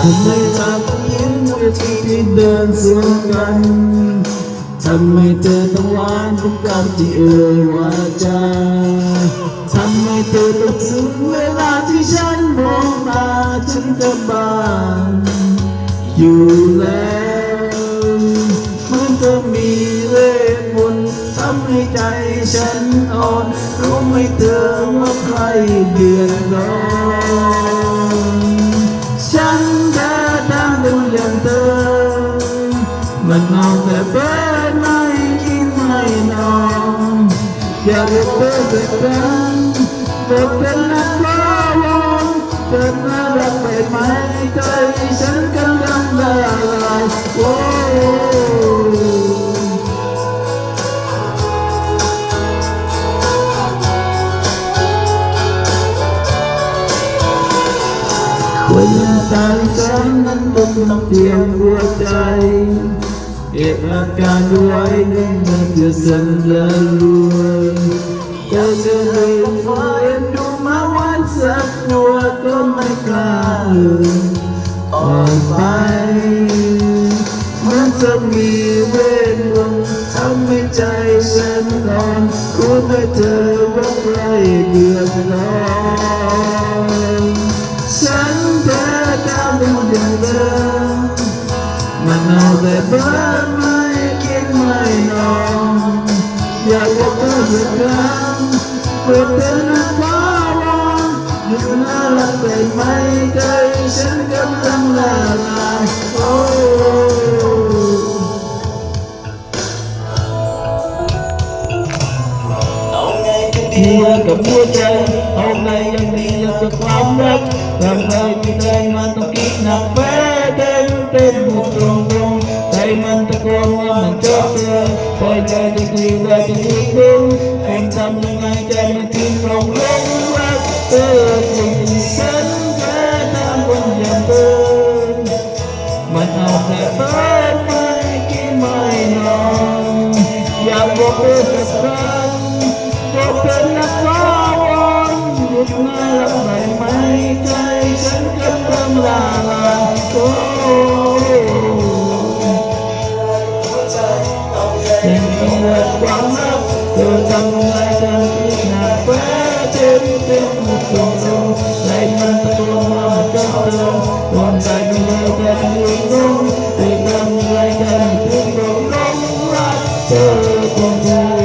ทำไมเธอต้องยิ้มเวทีที่เดินสวนกันทำไมเธอต้องหวานทุกคำที่เอ่ยวาจาทำไมเธอต้องซึ้งเวลาที่ฉันมองตาฉันก็บานอยู่แล้วมันจะมีเวทมนต์ทำให้ใจฉันอ่อนรู้ไหมเธอว่าใครเดือดร้อนฉันแค่ทำดูอย่างเธอมันเอาแต่เบิดไม่กินไม่นอนอยากจะเจอสักครั้งบอกเป็นนักร้องเกิดมารักไปไหมใจฉันกำลังละลายโอ้คนตายฉันนั้นต้องเตรียมหัวใจเก็บอาการไว้นึกมันจะสั่นละรัวก็จะให้ฟ้าเอ็นดูมาวันสักตัวก็ไม่กล้าออกไปมันจะมีเวทมนต์ทำให้ใจฉันร้อนรู้ไหมเธอว่าใครเดือดร้อนฉันแค่ตามดูอย่างเดิมมันเอาแต่เบิดไม่กินไม่นอนอยากจะเจอสักครั้งเปิดเธอหน้าฟ้าวอนอยู่น่ารักได้ไหมใจฉันกำลังละลายโอ้หัวกับหัวใจเอาไงยังดีแล้วกับความรักทำให้ที่ใจมันต้องคิดหนักแพ้เต็มบุกตรงใจมันตะโกนว่ามันชอบเธอคอยใจจะคุยว่าจะคุยดึงเป็นทำยังไงใจมันทิ้งลงรักเธอจริงฉันแค่ทำคนอย่างเธอมันเอาแต่เบิดไม่กินไม่นอนอยากบอกเธอสักครั้งบอกเป็นนักร้องหยุดน่ารักได้ไหมใจฉันกำลังละลายโอ้ยังมีความรักเธอทำอะไรกันที่หนักแพ้เต็มหมดตรงใจมันตะโกนว่ามันชอบเธอวันใจไม่เลยแต่ยืนลงเธอทำอะไรกันถึงลงรักเธอคนเดียว